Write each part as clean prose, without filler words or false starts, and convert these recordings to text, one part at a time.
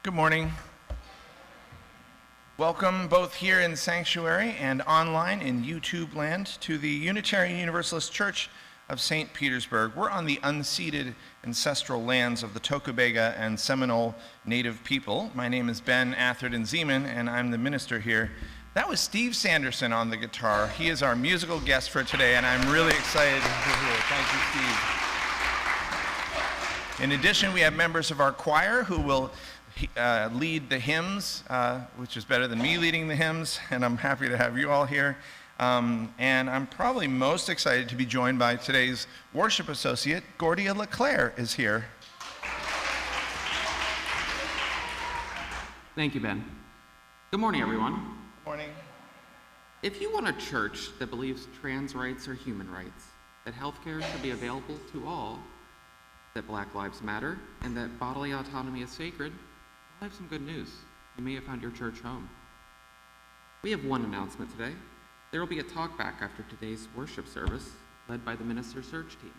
Good morning. Welcome both here in Sanctuary and online in YouTube land to the Unitarian Universalist Church of St. Petersburg. We're on the unceded ancestral lands of the Tocobaga and Seminole Native people. My name is Ben Atherton-Zeman, and I'm the minister here. That was Steve Sanderson on the guitar. He is our musical guest for today, and I'm really excited to hear. Thank you, Steve. In addition, we have members of our choir who will lead the hymns, which is better than me leading the hymns, and I'm happy to have you all here. And I'm probably most excited to be joined by today's worship associate, Gordia LeClaire is here. Thank you, Ben. Good morning, everyone. Good morning. If you want a church that believes trans rights are human rights, that healthcare should be available to all, that Black Lives Matter, and that bodily autonomy is sacred, I have some good news. You may have found your church home. We have one announcement today. There will be a talk back after today's worship service, led by the minister search team.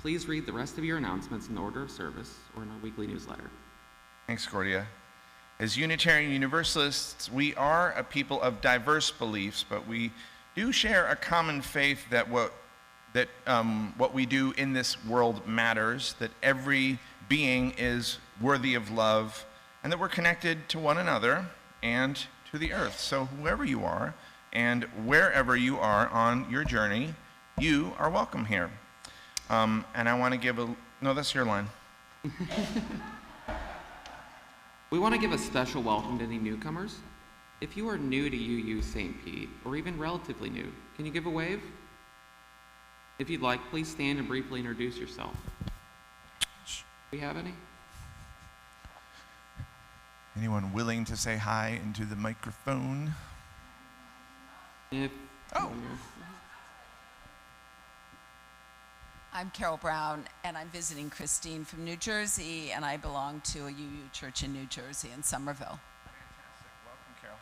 Please read the rest of your announcements in the order of service or in our weekly newsletter. Thanks, Gordia. As Unitarian Universalists, we are a people of diverse beliefs, but we do share a common faith that what we do in this world matters, that every being is worthy of love, and that we're connected to one another and to the earth. So whoever you are and wherever you are on your journey, you are welcome here. And I want to give no, that's your line. We want to give a special welcome to any newcomers. If you are new to UU St. Pete, or even relatively new, can you give a wave? If you'd like, please stand and briefly introduce yourself. Do we have any? Anyone willing to say hi into the microphone? I'm Carol Brown, and I'm visiting Christine from New Jersey, and I belong to a UU church in New Jersey in Somerville. Fantastic. Welcome, Carol.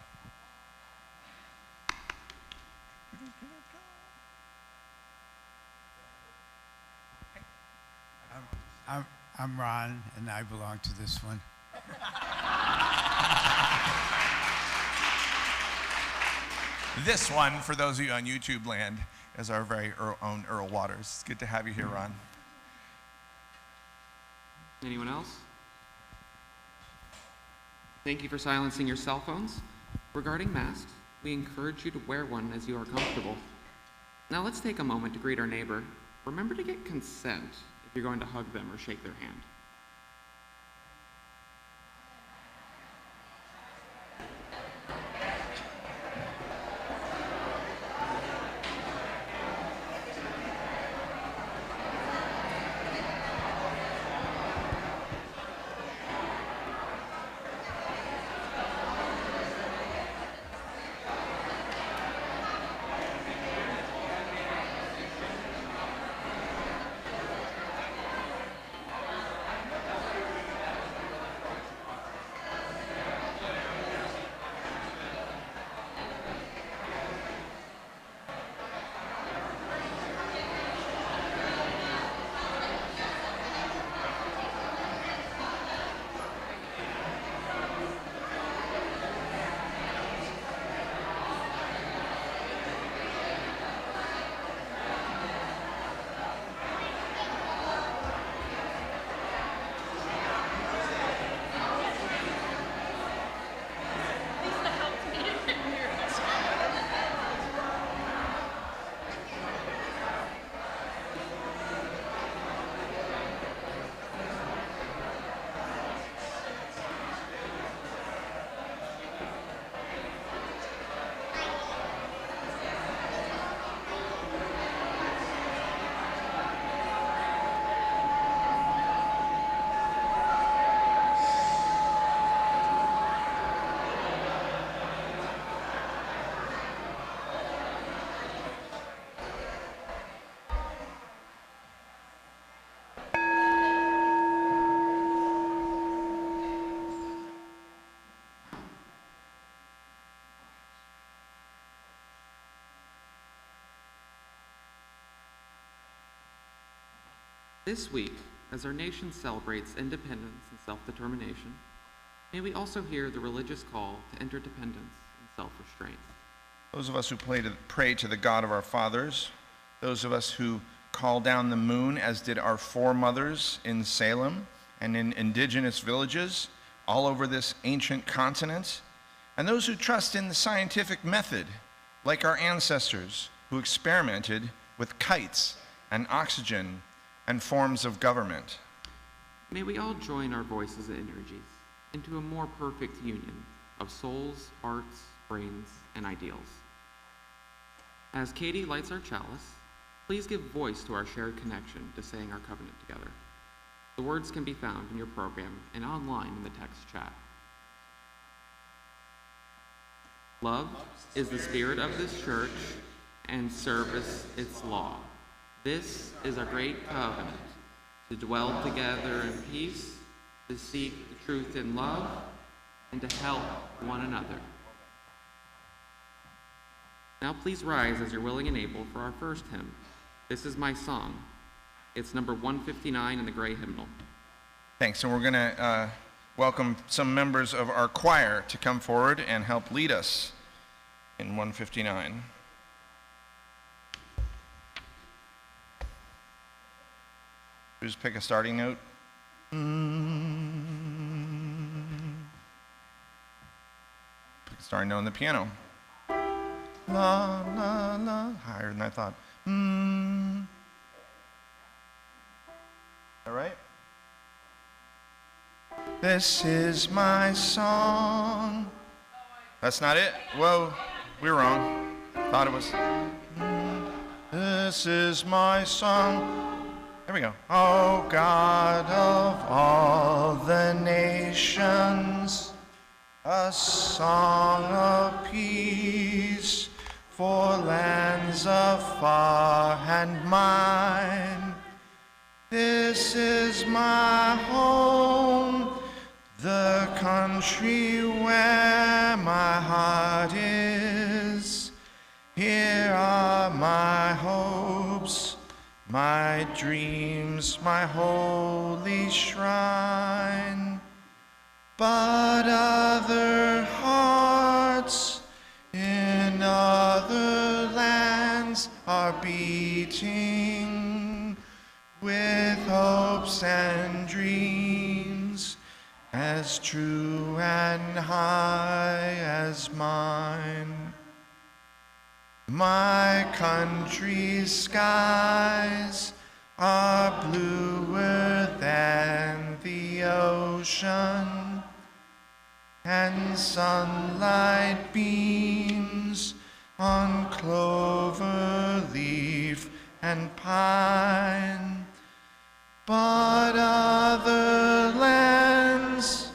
I'm Ron, and I belong to this one. This one, for those of you on YouTube land, is our very own Earl Waters. It's good to have you here, Ron. Anyone else? Thank you for silencing your cell phones. Regarding masks, we encourage you to wear one as you are comfortable. Now let's take a moment to greet our neighbor. Remember to get consent if you're going to hug them or shake their hand. This week, as our nation celebrates independence and self-determination, may we also hear the religious call to interdependence and self-restraint. Those of us who pray to the God of our fathers, those of us who call down the moon as did our foremothers in Salem and in indigenous villages all over this ancient continent, and those who trust in the scientific method, like our ancestors who experimented with kites and oxygen and forms of government. May we all join our voices and energies into a more perfect union of souls, hearts, brains, and ideals. As Katie lights our chalice, please give voice to our shared connection to saying our covenant together. The words can be found in your program and online in the text chat. Love is the spirit of this church, and service its law. This is our great covenant, to dwell together in peace, to seek the truth in love, and to help one another. Now please rise as you're willing and able for our first hymn. This is my song. It's number 159 in the gray hymnal. Thanks, and we're going to welcome some members of our choir to come forward and help lead us in 159. Just pick a starting note. Pick a starting note on the piano. La, la, la. Higher than I thought. All right? This is my song. That's not it? Whoa, we were wrong. Thought it was. This is my song. There we go. Oh God of all the nations, a song of peace for lands afar and mine. This is my home, the country where my heart is. Here are my hopes, my dreams, my holy shrine. But other hearts in other lands are beating with hopes and dreams as true and high as mine. My country's skies are bluer than the ocean, and sunlight beams on clover leaf and pine. But other lands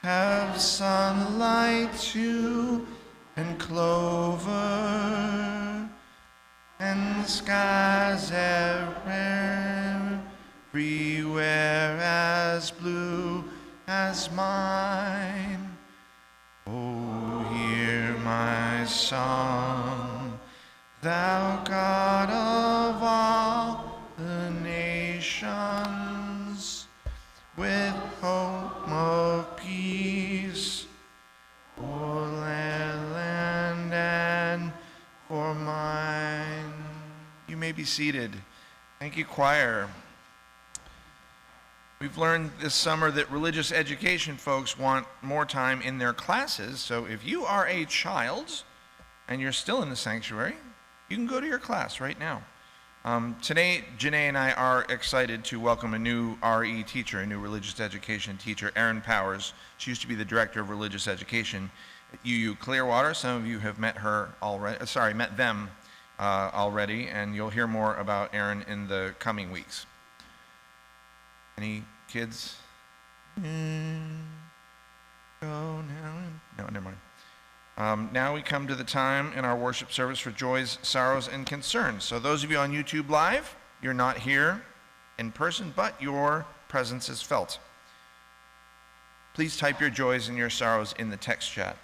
have sunlight too, and clover, and skies everywhere as blue as mine. Oh, hear my song, thou God of all the nations, with hope of peace for land and for mine. You may be seated. Thank you, choir. We've learned this summer that religious education folks want more time in their classes, so if you are a child and you're still in the sanctuary, you can go to your class right now. Today, Janae and I are excited to welcome a new RE teacher, a new religious education teacher, Erin Powers. She used to be the director of religious education at UU Clearwater. Some of you have met her already, met them already, and you'll hear more about Erin in the coming weeks. Any kids? Go now. No, never mind. Now we come to the time in our worship service for joys, sorrows, and concerns. So those of you on YouTube Live, you're not here in person, but your presence is felt. Please type your joys and your sorrows in the text chat.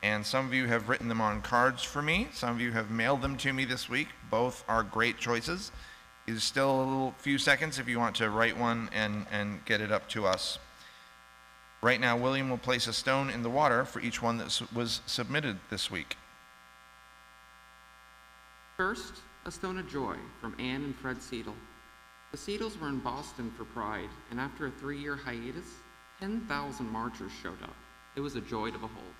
And some of you have written them on cards for me. Some of you have mailed them to me this week. Both are great choices. is still a little few seconds if you want to write one and get it up to us. Right now, William will place a stone in the water for each one that was submitted this week. First, a stone of joy from Anne and Fred Seidel. The Seidels were in Boston for Pride, and after a 3-year hiatus, 10,000 marchers showed up. It was a joy to behold.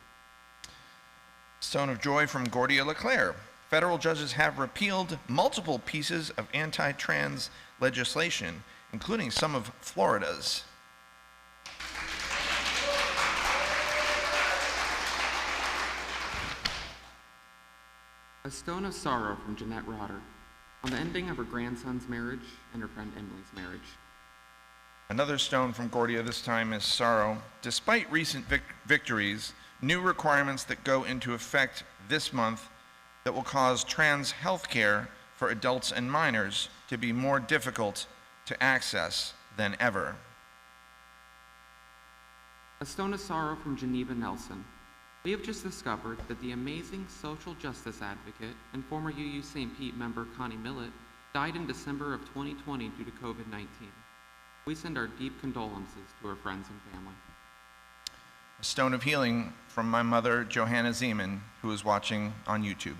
Stone of joy from Gordia LeClaire. Federal judges have repealed multiple pieces of anti-trans legislation, including some of Florida's. A stone of sorrow from Jeanette Rotter on the ending of her grandson's marriage and her friend Emily's marriage. Another stone from Gordia, this time is sorrow. Despite recent victories, new requirements that go into effect this month that will cause trans health care for adults and minors to be more difficult to access than ever. A stone of sorrow from Geneva Nelson. We have just discovered that the amazing social justice advocate and former UU St. Pete member Connie Millett died in December of 2020 due to COVID-19. We send our deep condolences to her friends and family. A stone of healing from my mother, Johanna Zeman, who is watching on YouTube.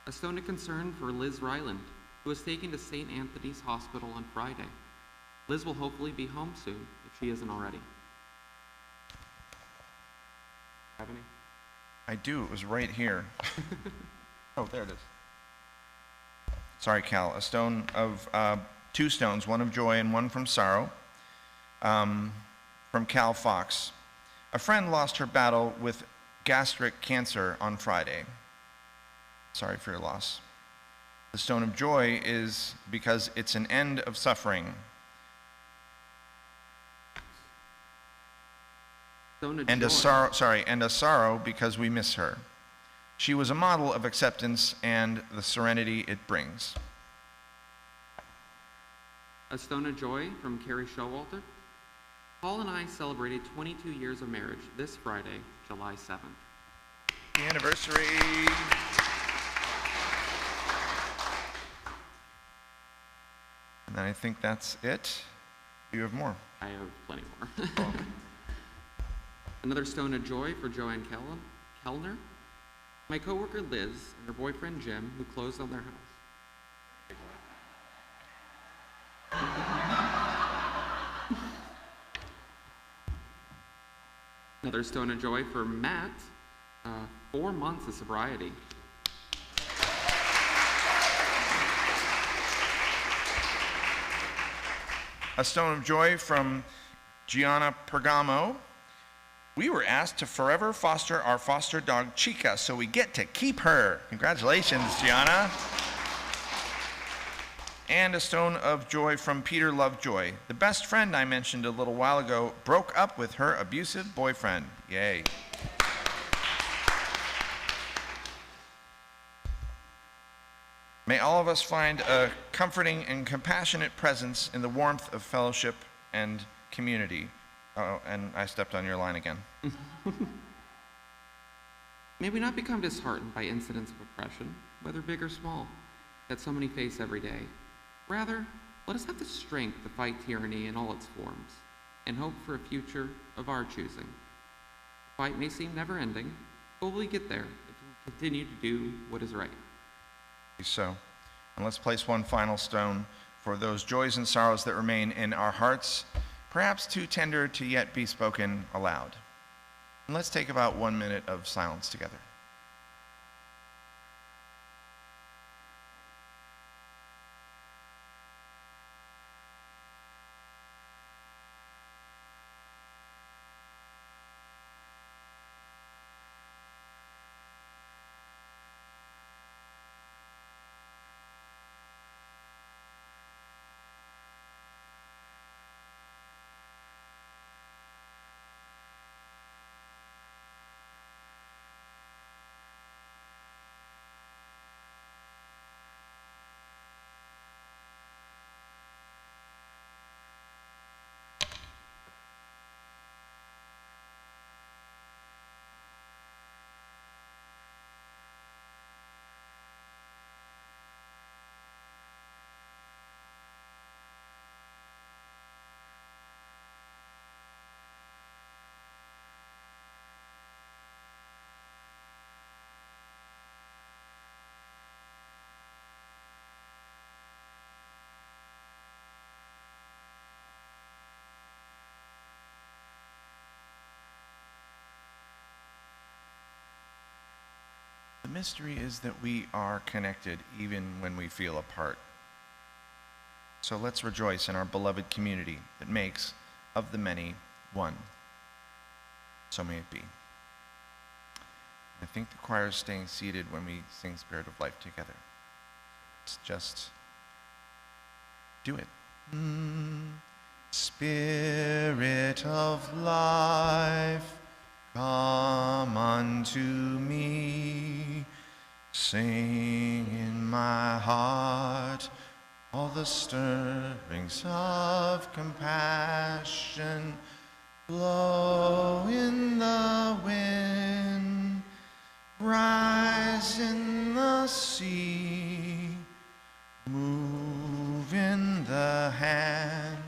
A stone of concern for Liz Ryland, who was taken to St. Anthony's Hospital on Friday. Liz will hopefully be home soon, if she isn't already. Have any? I do, it was right here. Oh, there it is. Sorry, Cal. A stone of, 2 stones, one of joy and one from sorrow, from Cal Fox. A friend lost her battle with gastric cancer on Friday. Sorry for your loss. The stone of joy is because it's an end of suffering. And a sorrow because we miss her. She was a model of acceptance and the serenity it brings. A stone of joy from Carrie Showalter. Paul and I celebrated 22 years of marriage this Friday, July 7th. The anniversary. And then I think that's it. Do you have more? I have plenty more. Another stone of joy for Joanne Kellner. My coworker Liz and her boyfriend Jim, who closed on their house. Another stone of joy for Matt, 4 months of sobriety. A stone of joy from Gianna Pergamo. We were asked to forever foster our foster dog Chica, so we get to keep her. Congratulations, Gianna. And a stone of joy from Peter Lovejoy. The best friend I mentioned a little while ago broke up with her abusive boyfriend. Yay. May all of us find a comforting and compassionate presence in the warmth of fellowship and community. Oh, and I stepped on your line again. May we not become disheartened by incidents of oppression, whether big or small, that so many face every day. Rather, let us have the strength to fight tyranny in all its forms, and hope for a future of our choosing. The fight may seem never-ending, but we'll get there if we continue to do what is right. So, and let's place one final stone for those joys and sorrows that remain in our hearts, perhaps too tender to yet be spoken aloud. And let's take about 1 minute of silence together. mystery is that we are connected even when we feel apart. So let's rejoice in our beloved community that makes of the many one. So may it be. I think the choir is staying seated when we sing Spirit of Life together. Let's just do it. Spirit of life, come unto me. Sing in my heart all the stirrings of compassion. Blow in the wind, rise in the sea, move in the hand,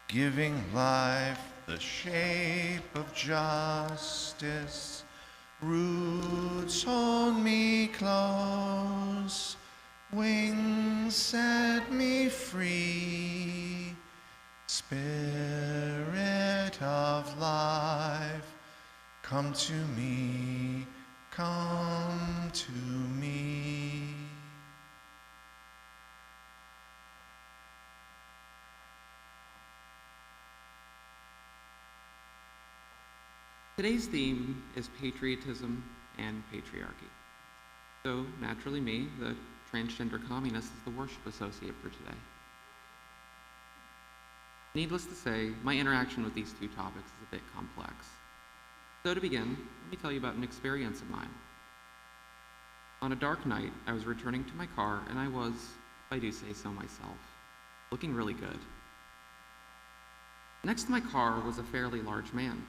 giving life the shape of justice. Roots hold me close, wings set me free. Spirit of life, come to me, come to me. Today's theme is patriotism and patriarchy. So, naturally me, the transgender communist, is the worship associate for today. Needless to say, my interaction with these two topics is a bit complex. So to begin, let me tell you about an experience of mine. On a dark night, I was returning to my car, and I was, if I do say so myself, looking really good. Next to my car was a fairly large man.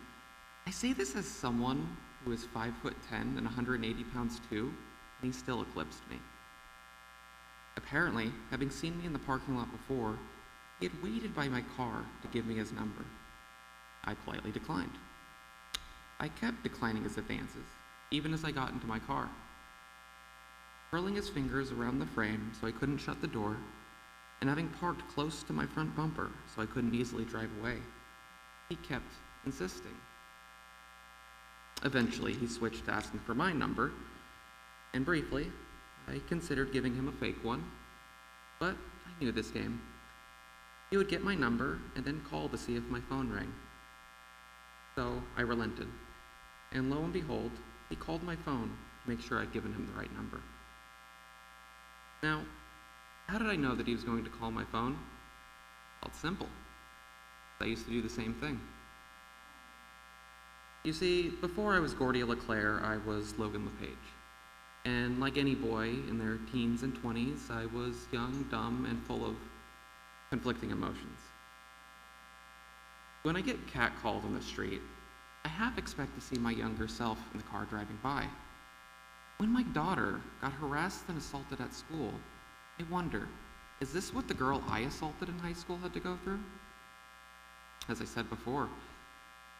I say this as someone who is 5'10" and 180 pounds too, and he still eclipsed me. Apparently, having seen me in the parking lot before, he had waited by my car to give me his number. I politely declined. I kept declining his advances, even as I got into my car. Curling his fingers around the frame so I couldn't shut the door, and having parked close to my front bumper so I couldn't easily drive away, he kept insisting. Eventually, he switched to asking for my number, and briefly, I considered giving him a fake one, but I knew this game. He would get my number and then call to see if my phone rang. So I relented, and lo and behold, he called my phone to make sure I'd given him the right number. Now, how did I know that he was going to call my phone? Well, it's simple. I used to do the same thing. You see, before I was Gordia LeClaire, I was Logan LePage. And like any boy in their teens and 20s, I was young, dumb, and full of conflicting emotions. When I get catcalled on the street, I half expect to see my younger self in the car driving by. When my daughter got harassed and assaulted at school, I wonder, is this what the girl I assaulted in high school had to go through? As I said before,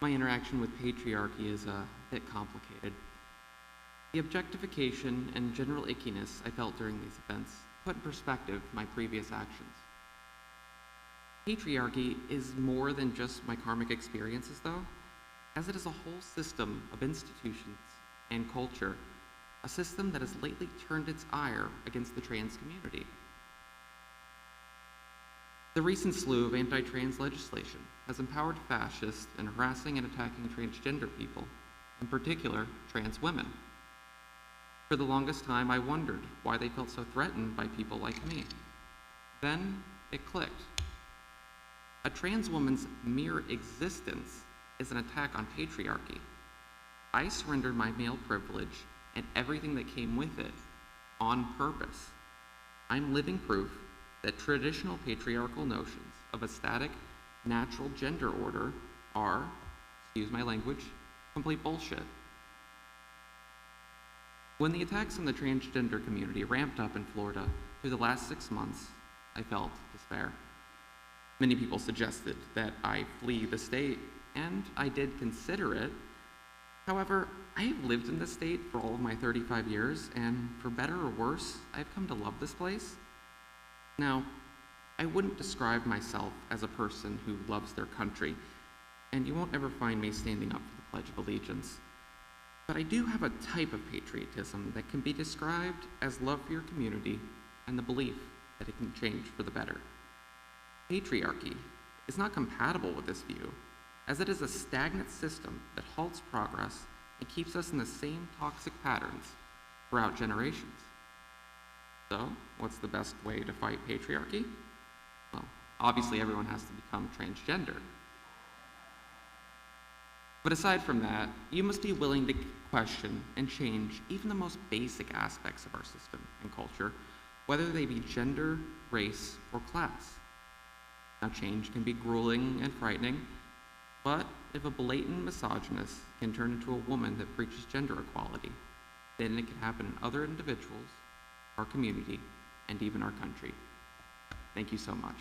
my interaction with patriarchy is a bit complicated. The objectification and general ickiness I felt during these events put in perspective my previous actions. Patriarchy is more than just my karmic experiences, though, as it is a whole system of institutions and culture, a system that has lately turned its ire against the trans community. The recent slew of anti-trans legislation has empowered fascists in harassing and attacking transgender people, in particular, trans women. For the longest time, I wondered why they felt so threatened by people like me. Then it clicked. A trans woman's mere existence is an attack on patriarchy. I surrendered my male privilege and everything that came with it on purpose. I'm living proof that traditional patriarchal notions of a static, natural gender order are, excuse my language, complete bullshit. When the attacks on the transgender community ramped up in Florida through the last 6 months, I felt despair. Many people suggested that I flee the state, and I did consider it. However, I have lived in this state for all of my 35 years, and for better or worse, I've come to love this place. Now, I wouldn't describe myself as a person who loves their country, and you won't ever find me standing up for the Pledge of Allegiance. But I do have a type of patriotism that can be described as love for your community and the belief that it can change for the better. Patriarchy is not compatible with this view, as it is a stagnant system that halts progress and keeps us in the same toxic patterns throughout generations. So, what's the best way to fight patriarchy? Well, obviously everyone has to become transgender. But aside from that, you must be willing to question and change even the most basic aspects of our system and culture, whether they be gender, race, or class. Now, change can be grueling and frightening, but if a blatant misogynist can turn into a woman that preaches gender equality, then it can happen in other individuals, our community, and even our country. Thank you so much.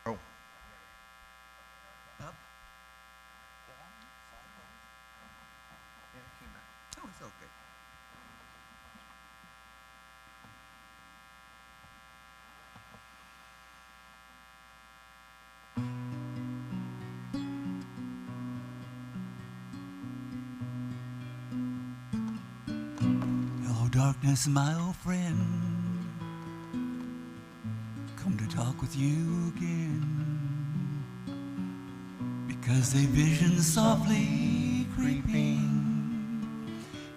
Oh. Oh, it's okay. Hello, darkness, my old friend. Come to talk with you again. Because a vision softly creeping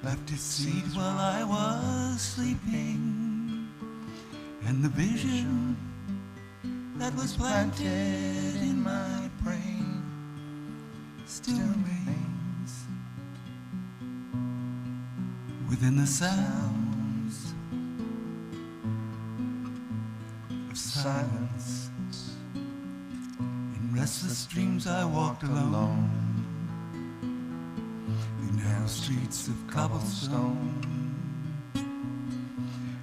left its seed while I was sleeping, and the vision that was planted in my brain still remains within the sounds of silence. In restless dreams I walked alone through narrow streets of cobblestone,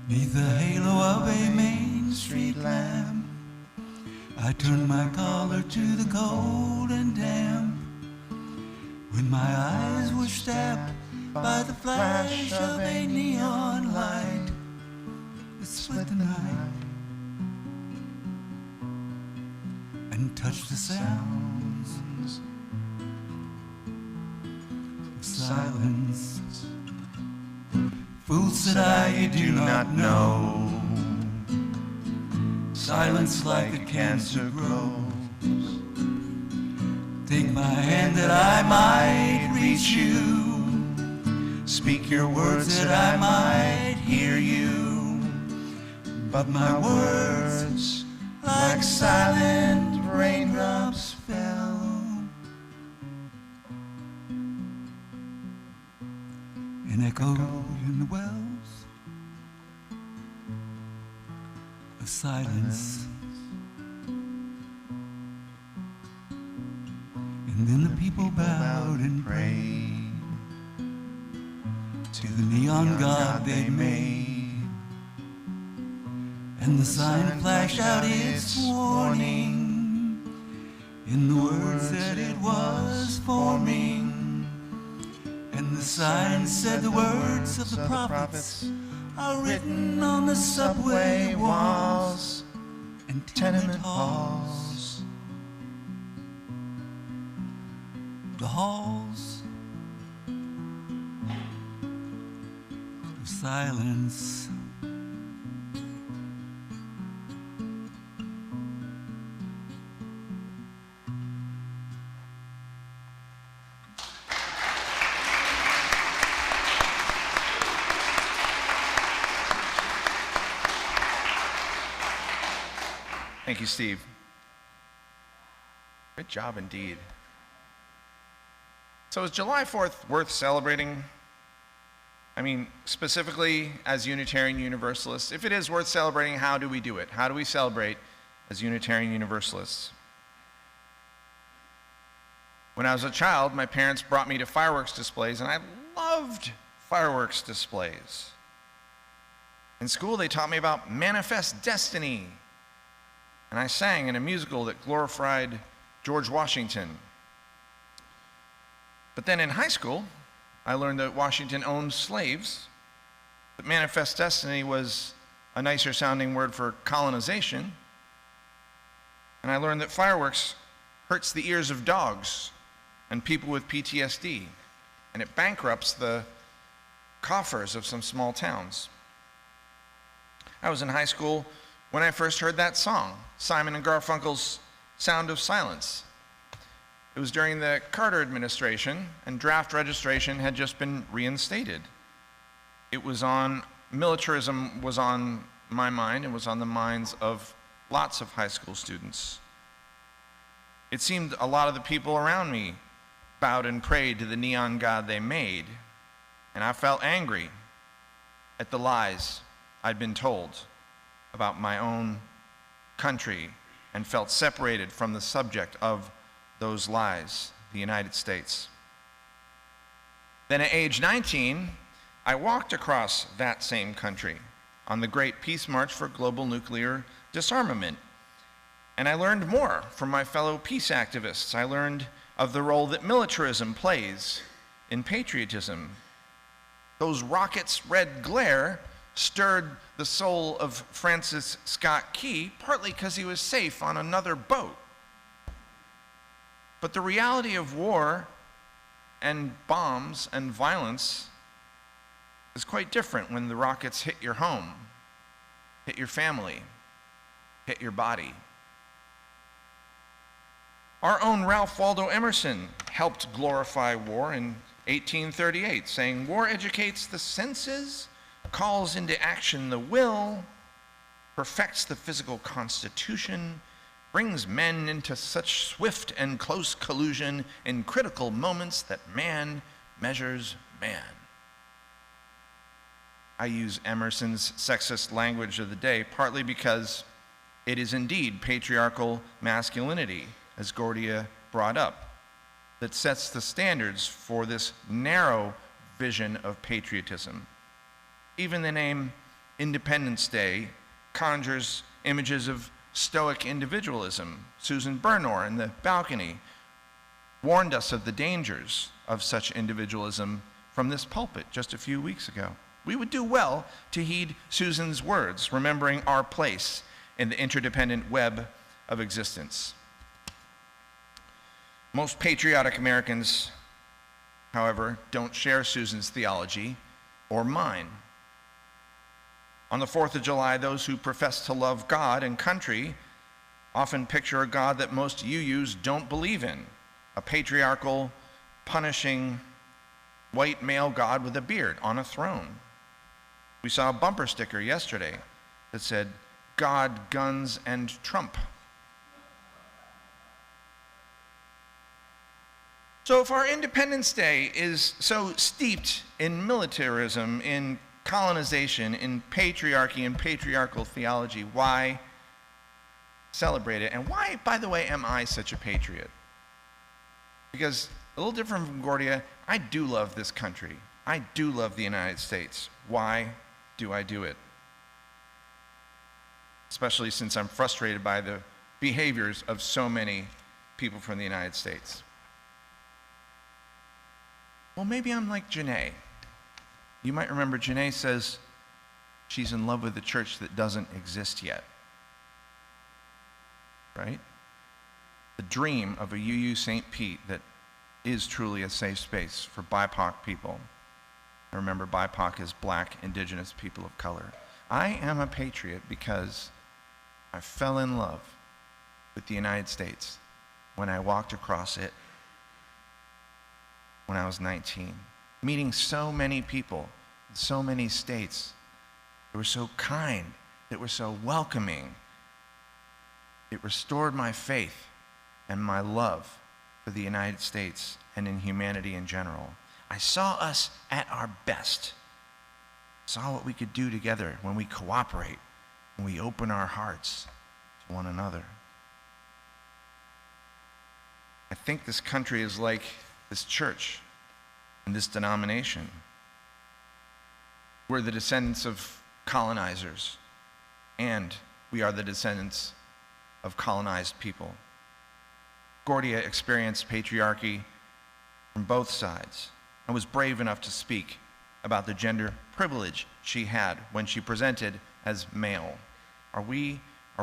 neath the halo of a Main Street lamp. I turned my collar to the cold and damp, when my eyes were stabbed by the flash of a neon light that split the night and touched the sounds of silence. Fool, said I, you do not know. Silence like a cancer grows. Take my hand that I might reach you. Speak your words that I might hear you. But my words, like silent raindrops, fell and echoed in the wells of silence. And then the people bowed and prayed to the neon god they made, and the sign flashed out its warning in the words that it was forming. And the sign said the words of the prophets are written on the subway walls and tenement halls, the halls of silence. Thank you, Steve. Good job indeed. So is July 4th worth celebrating? I mean, specifically as Unitarian Universalists, if it is worth celebrating, how do we do it? How do we celebrate as Unitarian Universalists? When I was a child, my parents brought me to fireworks displays, and I loved fireworks displays. In school, they taught me about manifest destiny, and I sang in a musical that glorified George Washington. But then in high school, I learned that Washington owned slaves, that manifest destiny was a nicer sounding word for colonization, and I learned that fireworks hurts the ears of dogs and people with PTSD, and it bankrupts the coffers of some small towns. I was in high school when I first heard that song, Simon and Garfunkel's Sound of Silence. It was during the Carter administration, and draft registration had just been reinstated. Militarism was on my mind and was on the minds of lots of high school students. It seemed a lot of the people around me bowed and prayed to the neon god they made, and I felt angry at the lies I'd been told about my own country and felt separated from the subject of those lies, the United States. Then at age 19, I walked across that same country on the Great Peace March for Global Nuclear Disarmament. And I learned more from my fellow peace activists. I learned of the role that militarism plays in patriotism. Those rockets' red glare stirred the soul of Francis Scott Key, partly because he was safe on another boat. But the reality of war and bombs and violence is quite different when the rockets hit your home, hit your family, hit your body. Our own Ralph Waldo Emerson helped glorify war in 1838, saying, "War educates the senses, calls into action the will, perfects the physical constitution, brings men into such swift and close collusion in critical moments that man measures man." I use Emerson's sexist language of the day partly because it is indeed patriarchal masculinity, as Gordia brought up, that sets the standards for this narrow vision of patriotism. Even the name Independence Day conjures images of stoic individualism. Susan Bernor in The Balcony warned us of the dangers of such individualism from this pulpit just a few weeks ago. We would do well to heed Susan's words, remembering our place in the interdependent web of existence. Most patriotic Americans, however, don't share Susan's theology or mine. On the 4th of July, those who profess to love God and country often picture a God that most UUs don't believe in, a patriarchal, punishing, white male God with a beard on a throne. We saw a bumper sticker yesterday that said, "God, guns, and Trump." So if our Independence Day is so steeped in militarism, in colonization, in patriarchy and patriarchal theology, why celebrate it? And why, by the way, am I such a patriot? Because a little different from Gordia, I do love this country. I do love the United States. Why do I do it? Especially since I'm frustrated by the behaviors of so many people from the United States. Well, maybe I'm like Janae. You might remember Janae says she's in love with a church that doesn't exist yet. Right? The dream of a UU St. Pete that is truly a safe space for BIPOC people. Remember, BIPOC is Black, Indigenous people of color. I am a patriot because I fell in love with the United States when I walked across it when I was 19. Meeting so many people in so many states that were so kind, that were so welcoming. It restored my faith and my love for the United States and in humanity in general. I saw us at our best. Saw what we could do together when we cooperate, when we open our hearts to one another. I think this country is like this church. in this denomination. We're the descendants of colonizers, and we are the descendants of colonized people. Gordia experienced patriarchy from both sides and was brave enough to speak about the gender privilege she had when she presented as male. Are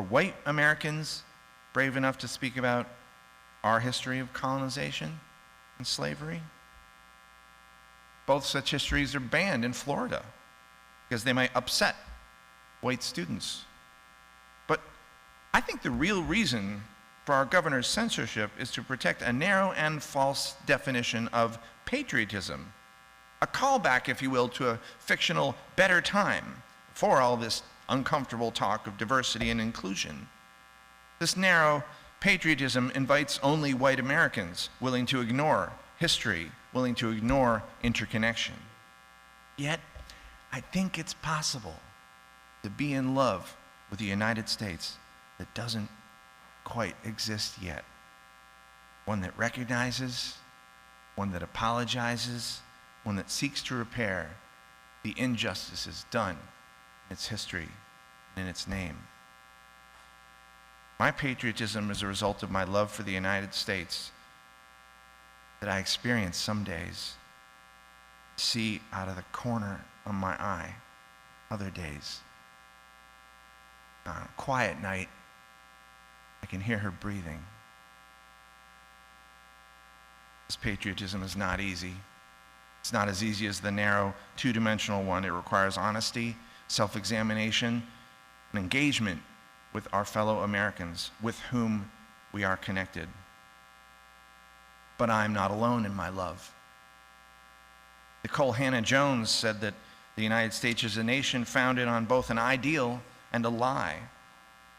white Americans brave enough to speak about our history of colonization and slavery? Both such histories are banned in Florida because they might upset white students. But I think the real reason for our governor's censorship is to protect a narrow and false definition of patriotism, a callback, if you will, to a fictional better time before all this uncomfortable talk of diversity and inclusion. This narrow patriotism invites only white Americans willing to ignore history, willing to ignore interconnection. Yet, I think it's possible to be in love with the United States that doesn't quite exist yet. One that recognizes, one that apologizes, one that seeks to repair the injustices done in its history and in its name. My patriotism is a result of my love for the United States that I experience some days, see out of the corner of my eye other days. On a quiet night, I can hear her breathing. This patriotism is not easy. It's not as easy as the narrow, two-dimensional one. It requires honesty, self-examination, and engagement with our fellow Americans with whom we are connected. But I'm not alone in my love. Nicole Hannah-Jones said that the United States is a nation founded on both an ideal and a lie.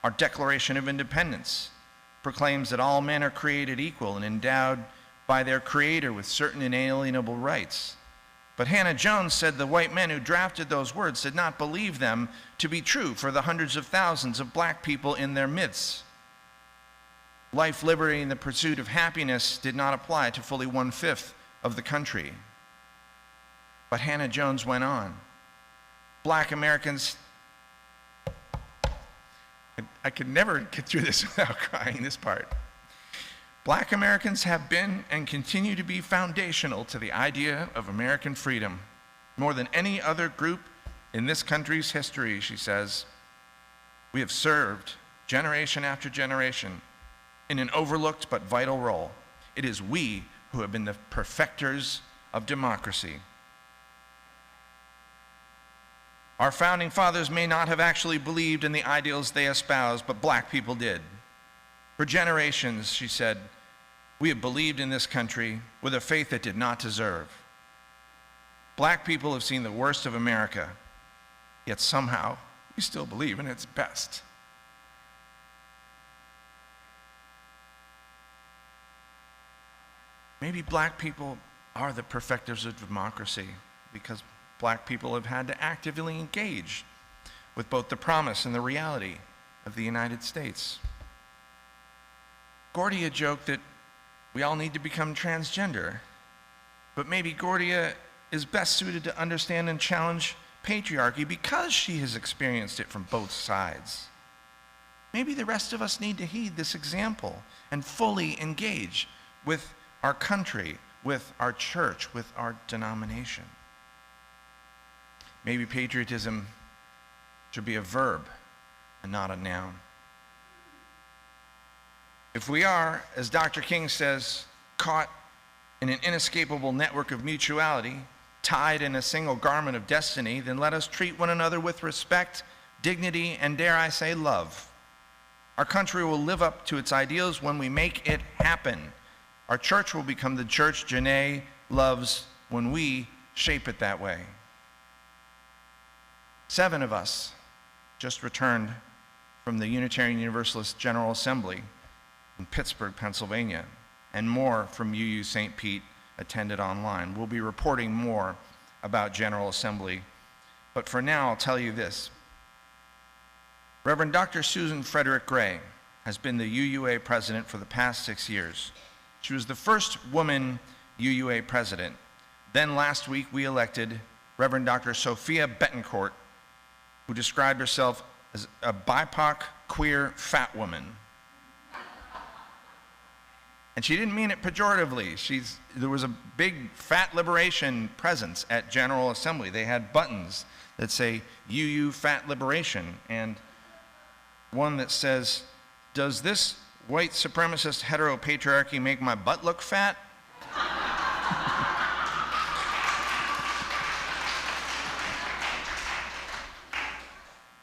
Our Declaration of Independence proclaims that all men are created equal and endowed by their Creator with certain inalienable rights. But Hannah-Jones said the white men who drafted those words did not believe them to be true for the hundreds of thousands of black people in their midst. Life, liberty, and the pursuit of happiness did not apply to fully 1/5 of the country. But Hannah-Jones went on. Black Americans, I could never get through this without crying this part. Black Americans have been and continue to be foundational to the idea of American freedom, more than any other group in this country's history, she says. We have served generation after generation in an overlooked but vital role. It is we who have been the perfecters of democracy. Our founding fathers may not have actually believed in the ideals they espoused, but black people did. For generations, she said, we have believed in this country with a faith it did not deserve. Black people have seen the worst of America, yet somehow we still believe in its best. Maybe black people are the perfecters of democracy because black people have had to actively engage with both the promise and the reality of the United States. Gordia joked that we all need to become transgender, but maybe Gordia is best suited to understand and challenge patriarchy because she has experienced it from both sides. Maybe the rest of us need to heed this example and fully engage with our country, with our church, with our denomination. Maybe patriotism should be a verb and not a noun. If we are, as Dr. King says, caught in an inescapable network of mutuality, tied in a single garment of destiny, then let us treat one another with respect, dignity, and dare I say, love. Our country will live up to its ideals when we make it happen. Our church will become the church Janae loves when we shape it that way. 7 of us just returned from the Unitarian Universalist General Assembly in Pittsburgh, Pennsylvania, and more from UU St. Pete attended online. We'll be reporting more about General Assembly, but for now I'll tell you this. Reverend Dr. Susan Frederick Gray has been the UUA president for the past 6 years. She was the first woman UUA president, Then last week we elected Reverend Dr. Sophia Betancourt, who described herself as a BIPOC queer fat woman. And she didn't mean it pejoratively. There was a big fat liberation presence at General Assembly. They had buttons that say, UU Fat Liberation, and one that says, does this white supremacist heteropatriarchy make my butt look fat?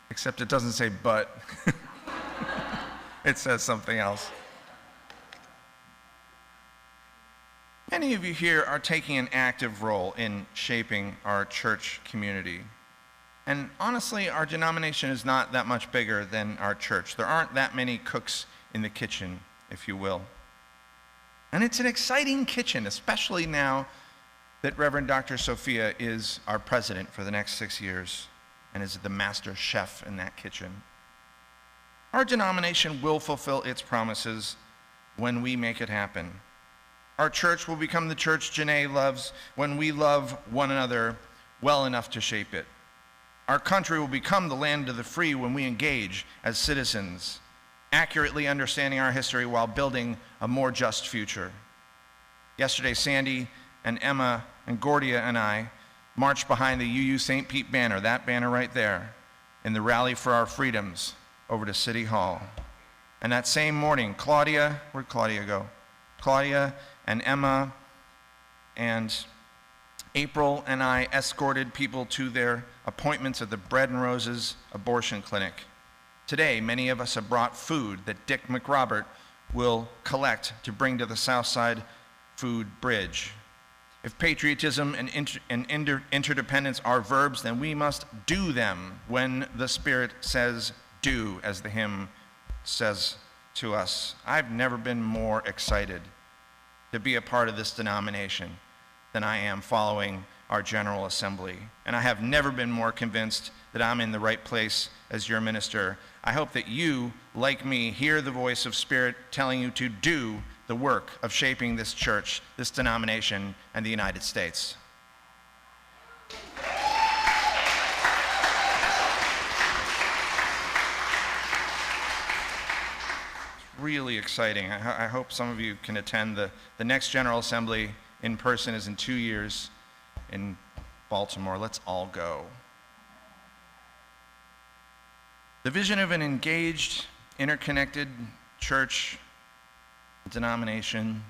Except it doesn't say butt. It says something else. Many of you here are taking an active role in shaping our church community. And honestly, our denomination is not that much bigger than our church. There aren't that many cooks in the kitchen, if you will. And it's an exciting kitchen, especially now that Reverend Dr. Sophia is our president for the next 6 years and is the master chef in that kitchen. Our denomination will fulfill its promises when we make it happen. Our church will become the church Janae loves when we love one another well enough to shape it. Our country will become the land of the free when we engage as citizens, accurately understanding our history while building a more just future. Yesterday, Sandy and Emma and Gordia and I marched behind the UU St. Pete banner, that banner right there, in the Rally for Our Freedoms over to City Hall. And that same morning, Claudia, where'd Claudia go? Claudia and Emma and April and I escorted people to their appointments at the Bread and Roses abortion clinic. Today, many of us have brought food that Dick McRobert will collect to bring to the Southside Food Bridge. If patriotism and interdependence are verbs, then we must do them when the Spirit says do, as the hymn says to us. I've never been more excited to be a part of this denomination than I am following our General Assembly. And I have never been more convinced that I'm in the right place as your minister. I hope that you, like me, hear the voice of Spirit telling you to do the work of shaping this church, this denomination, and the United States. Really exciting. I hope some of you can attend the next General Assembly in person is in 2 years in Baltimore. Let's all go. The vision of an engaged, interconnected church, denomination,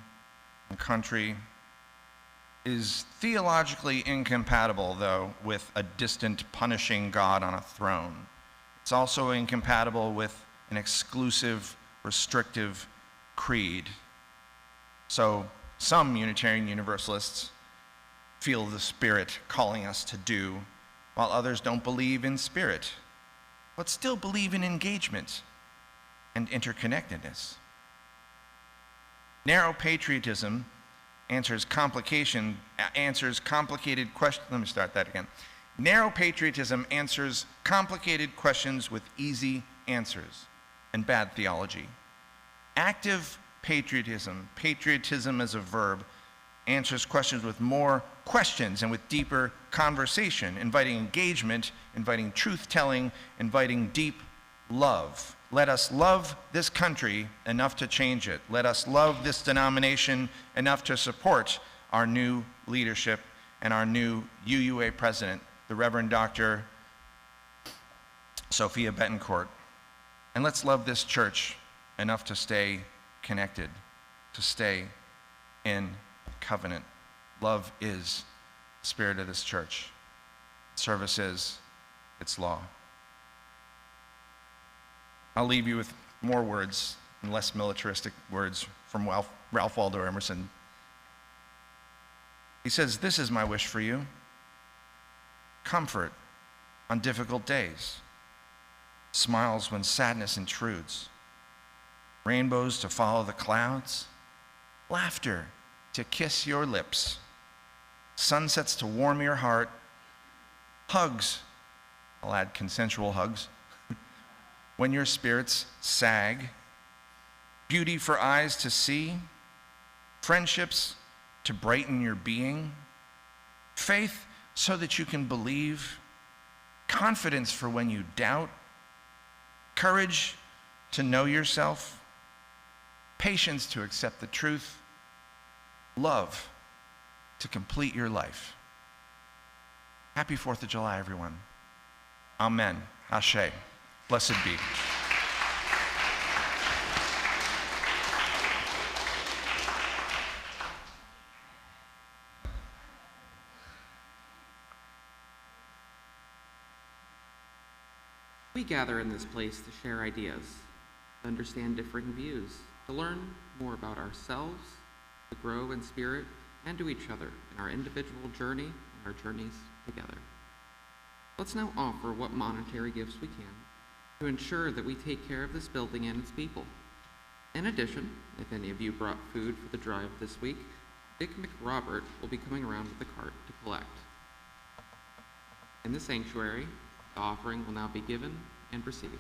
and country is theologically incompatible, though, with a distant, punishing God on a throne. It's also incompatible with an exclusive, restrictive creed. So some Unitarian Universalists feel the Spirit calling us to do, while others don't believe in Spirit, but still believe in engagement and interconnectedness. Narrow patriotism answers complicated questions. Let me start that again. Narrow patriotism answers complicated questions with easy answers and bad theology. Active patriotism as a verb, answers questions with more questions and with deeper conversation, inviting engagement, inviting truth-telling, inviting deep love. Let us love this country enough to change it. Let us love this denomination enough to support our new leadership and our new UUA president, the Reverend Dr. Sophia Betancourt. And let's love this church enough to stay connected, to stay in covenant. Love is the spirit of this church. Service is its law. I'll leave you with more words and less militaristic words from Ralph Waldo Emerson. He says, "This is my wish for you. Comfort on difficult days. Smiles when sadness intrudes. Rainbows to follow the clouds. Laughter to kiss your lips. Sunsets to warm your heart. Hugs," I'll add consensual hugs, "when your spirits sag. Beauty for eyes to see. Friendships to brighten your being. faith so that you can believe, confidence for when you doubt, courage to know yourself, patience to accept the truth, love to complete your life. Happy 4th of July, everyone. Amen. Ashe. Blessed be. We gather in this place to share ideas, to understand differing views, to learn more about ourselves, to grow in spirit and to each other in our individual journey and our journeys together. Let's now offer what monetary gifts we can to ensure that we take care of this building and its people. In addition, if any of you brought food for the drive this week, Dick McRobert will be coming around with a cart to collect. In the sanctuary, the offering will now be given and received.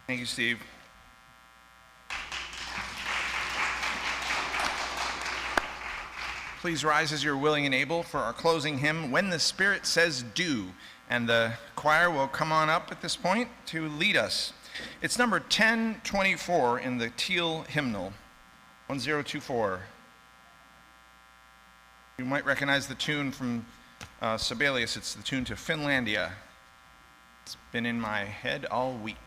Thank you, Steve. Please rise as you're willing and able for our closing hymn, When the Spirit Says Do. And the choir will come on up at this point to lead us. It's number 1024 in the teal hymnal, 1024. You might recognize the tune from Sibelius. It's the tune to Finlandia. It's been in my head all week.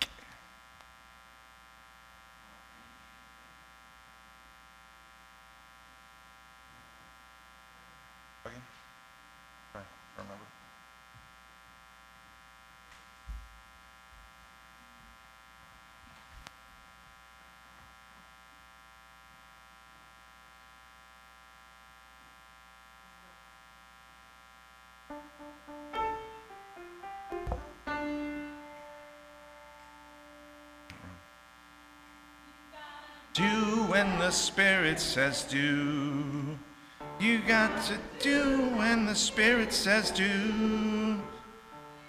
Do when the Spirit says do. You got to do when the Spirit says do.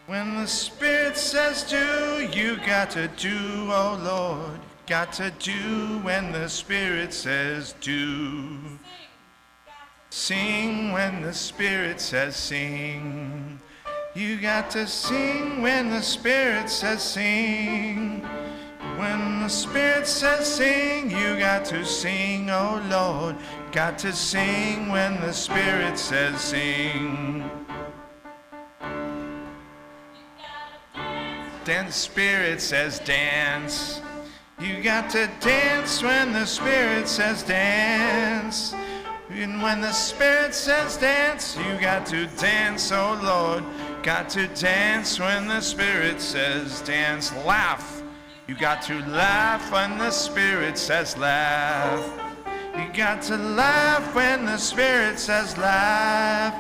When the Spirit says do, you got to do, oh Lord. Got to do when the Spirit says do. Sing when the Spirit says sing. You got to sing when the Spirit says sing. When the Spirit says sing, you got to sing, oh Lord. Got to sing when the Spirit says sing. Then Spirit says dance. You got to dance when the Spirit says dance. And when the Spirit says dance, you got to dance, oh Lord. Got to dance when the Spirit says dance. Laugh. You got to laugh when the Spirit says laugh. You got to laugh when the Spirit says laugh.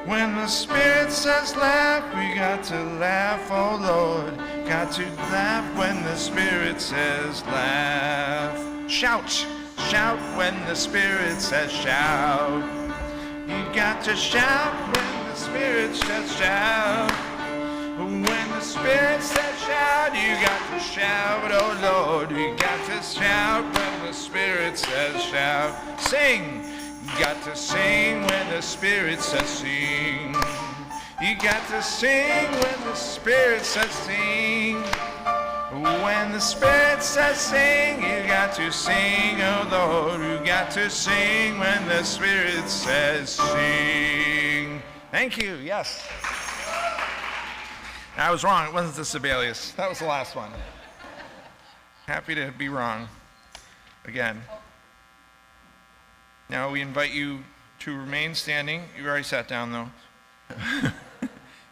When the Spirit says laugh, we got to laugh, oh Lord. Got to laugh when the Spirit says laugh. Shout, shout when the Spirit says shout. You got to shout when the Spirit says shout. When the Spirit says shout, you got to shout, oh Lord. You got to shout when the Spirit says shout. Sing. You got to sing when the Spirit says sing. You got to sing when the Spirit says sing. When the Spirit says sing, you got to sing, oh Lord. You got to sing when the Spirit says sing. Thank you, yes. I was wrong, it wasn't the Sibelius. That was the last one. Happy to be wrong again. Now we invite you to remain standing. You already sat down though.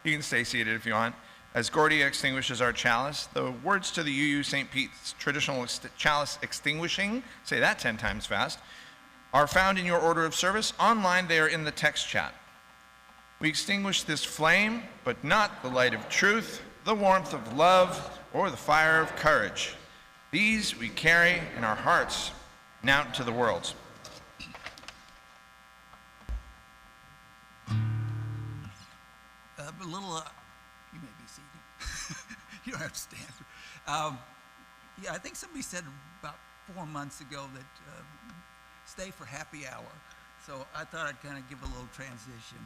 You can stay seated if you want. As Gordy extinguishes our chalice, the words to the UU St. Pete's traditional chalice extinguishing, say that 10 times fast, are found in your order of service. Online, they are in the text chat. We extinguish this flame, but not the light of truth, the warmth of love, or the fire of courage. These we carry in our hearts and out into the world. You may be seated. You don't have to stand. Yeah, I think somebody said about 4 months ago that stay for happy hour. So I thought I'd kind of give a little transition.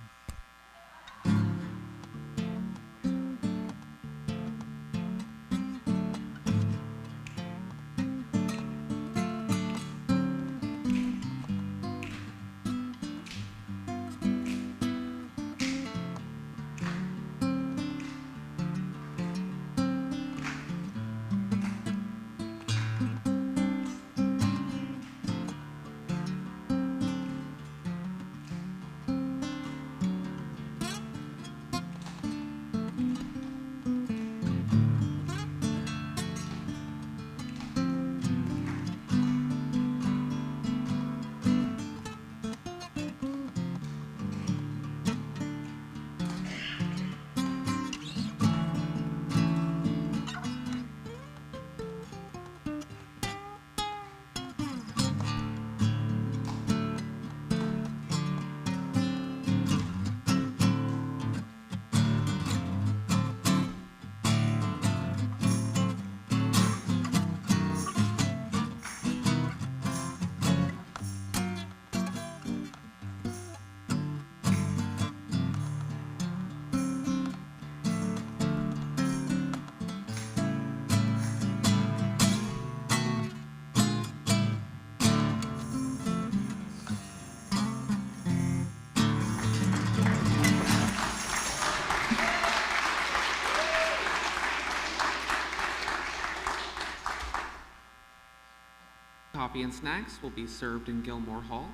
Coffee and snacks will be served in Gilmore Hall.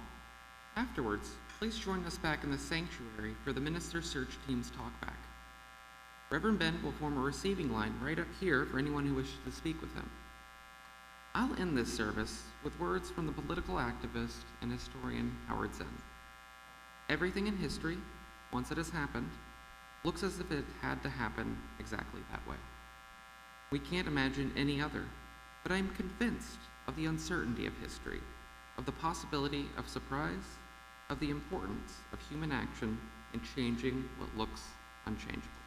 Afterwards, please join us back in the sanctuary for the Minister Search Team's talkback. Reverend Ben will form a receiving line right up here for anyone who wishes to speak with him. I'll end this service with words from the political activist and historian Howard Zinn. Everything in history, once it has happened, looks as if it had to happen exactly that way. We can't imagine any other, but I am convinced of the uncertainty of history, of the possibility of surprise, of the importance of human action in changing what looks unchangeable.